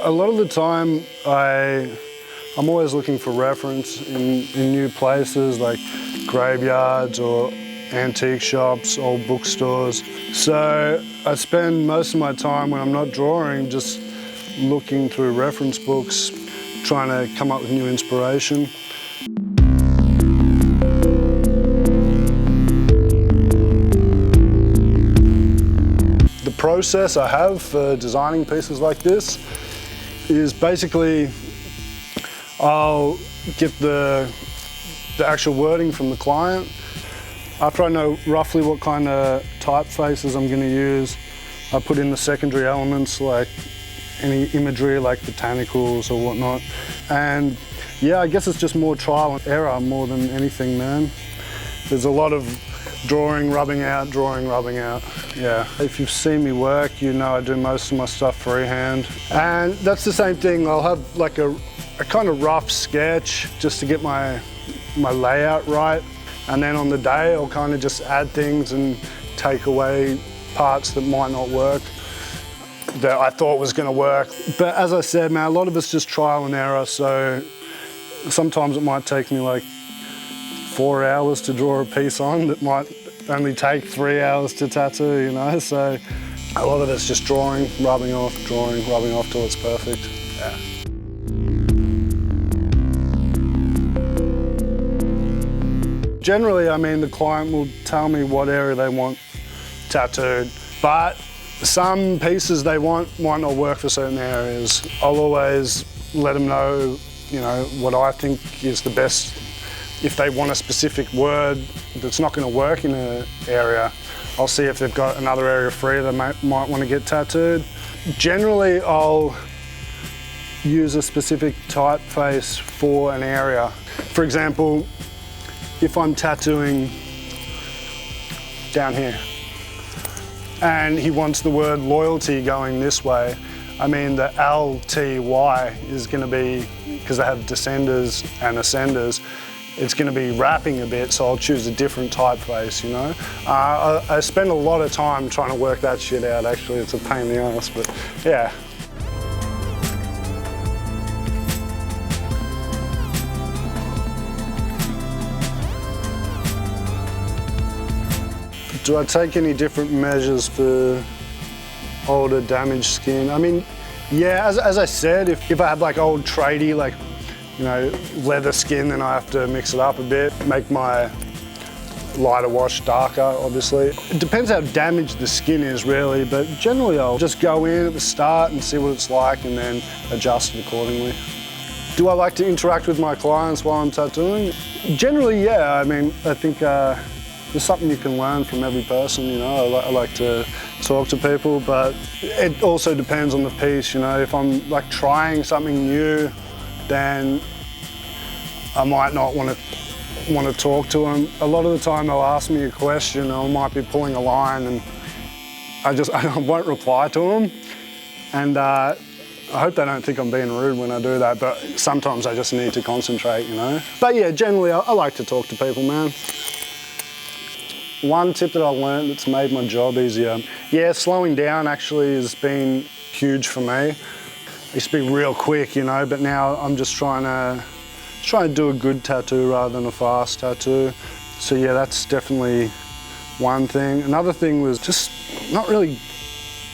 A lot of the time, I'm always looking for reference in new places like graveyards or antique shops, old bookstores. So I spend most of my time when I'm not drawing just looking through reference books, trying to come up with new inspiration. The process I have for designing pieces like this is basically I'll get the actual wording from the client. After I know roughly what kind of typefaces I'm going to use, I put in the secondary elements like any imagery like botanicals or whatnot. And yeah, I guess it's just more trial and error more than anything, man. There's a lot of drawing, rubbing out, yeah. If you've seen me work, you know I do most of my stuff freehand. And that's the same thing, I'll have like a kind of rough sketch just to get my layout right. And then on the day, I'll kind of just add things and take away parts that might not work, that I thought was gonna work. But as I said, man, a lot of it's just trial and error, so sometimes it might take me like 4 hours to draw a piece on that might only take 3 hours to tattoo, you know? So a lot of it's just drawing, rubbing off till it's perfect, yeah. Generally, I mean, the client will tell me what area they want tattooed, but some pieces they want might not work for certain areas. I'll always let them know, you know, what I think is the best. If they want a specific word that's not going to work in an area, I'll see if they've got another area free they might want to get tattooed. Generally, I'll use a specific typeface for an area. For example, if I'm tattooing down here and he wants the word loyalty going this way, I mean the LTY is going to be, because they have descenders and ascenders, it's going to be wrapping a bit, so I'll choose a different typeface, you know. I spend a lot of time trying to work that shit out, actually. It's a pain in the ass, but yeah. Do I take any different measures for older damaged skin? I mean, yeah, as I said, if I had like old tradie, like, you know, leather skin, then I have to mix it up a bit, make my lighter wash darker, obviously. It depends how damaged the skin is, really, but generally I'll just go in at the start and see what it's like and then adjust it accordingly. Do I like to interact with my clients while I'm tattooing? Generally, yeah. I mean, I think there's something you can learn from every person, you know. I like to talk to people, but it also depends on the piece, you know. If I'm like trying something new, then I might not want to talk to them. A lot of the time they'll ask me a question, or I might be pulling a line, and I won't reply to them. And I hope they don't think I'm being rude when I do that, but sometimes I just need to concentrate, you know. But yeah, generally I like to talk to people, man. One tip that I learned that's made my job easier, yeah, slowing down actually has been huge for me. I used to be real quick, you know, but now I'm just trying to do a good tattoo rather than a fast tattoo. So yeah, that's definitely one thing. Another thing was just not really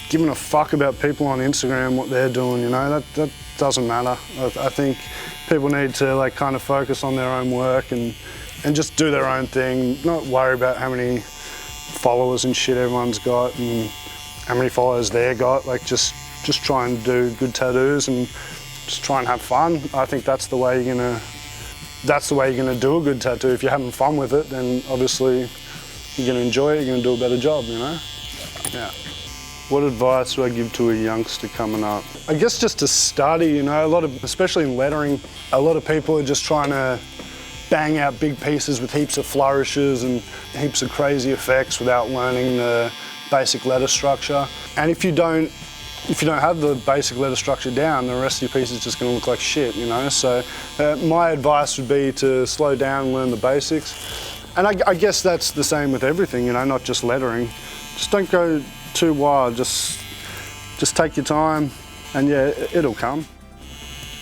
giving a fuck about people on Instagram, what they're doing, you know, that doesn't matter. I think people need to like kind of focus on their own work and just do their own thing, not worry about how many followers and shit everyone's got and how many followers they got. Like just try and do good tattoos and just try and have fun. I think that's the way you're gonna do a good tattoo. If you're having fun with it, then obviously you're gonna enjoy it, you're gonna do a better job, you know? Yeah. What advice would I give to a youngster coming up? I guess just to study, you know, especially in lettering, a lot of people are just trying to bang out big pieces with heaps of flourishes and heaps of crazy effects without learning the basic letter structure. And if you don't have the basic letter structure down, the rest of your piece is just going to look like shit, you know? So my advice would be to slow down and learn the basics. And I guess that's the same with everything, you know, not just lettering. Just don't go too wild, just take your time, And yeah, it'll come.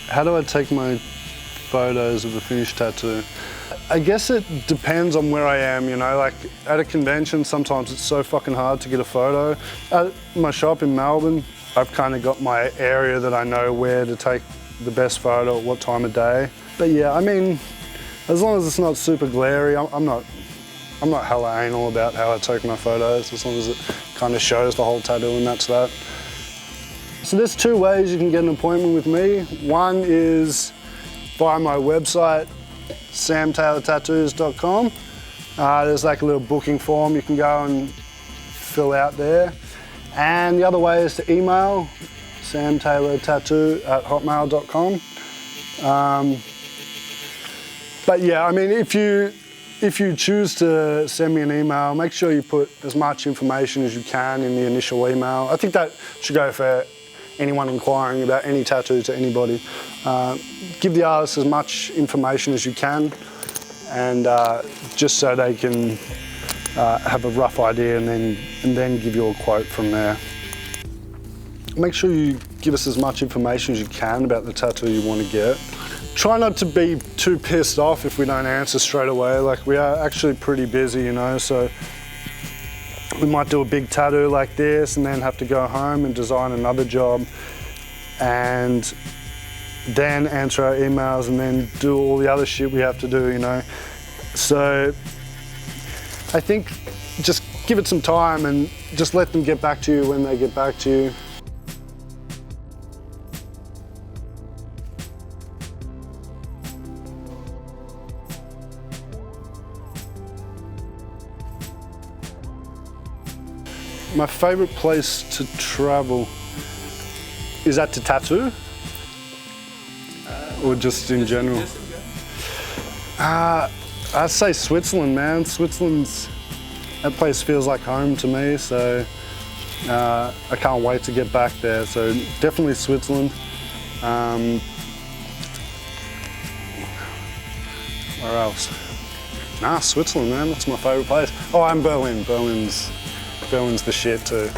How do I take my photos of a finished tattoo? I guess it depends on where I am, you know, like at a convention, sometimes it's so fucking hard to get a photo. At my shop in Melbourne, I've kind of got my area that I know where to take the best photo at what time of day. But yeah, I mean, as long as it's not super glary, I'm not hella anal about how I take my photos, as long as it kind of shows the whole tattoo and that's that. So there's two ways you can get an appointment with me. One is via my website, samtaylortattoos.com. There's like a little booking form you can go and fill out there. And the other way is to email, samtaylortattoo@hotmail.com. But yeah, I mean, if you choose to send me an email, make sure you put as much information as you can in the initial email. I think that should go for anyone inquiring about any tattoo to anybody. Give the artist as much information as you can, and just so they can have a rough idea and then give you a quote from there. Make sure you give us as much information as you can about the tattoo you want to get. Try not to be too pissed off if we don't answer straight away. Like, we are actually pretty busy, you know, so we might do a big tattoo like this and then have to go home and design another job and then answer our emails and then do all the other shit we have to do, you know. So I think just give it some time and just let them get back to you when they get back to you. My favourite place to travel, is that to tattoo? Or just in general? I'd say Switzerland, man. That place feels like home to me, so I can't wait to get back there. So definitely Switzerland. Where else? Switzerland, man, that's my favourite place. Oh, and Berlin. Berlin's the shit too.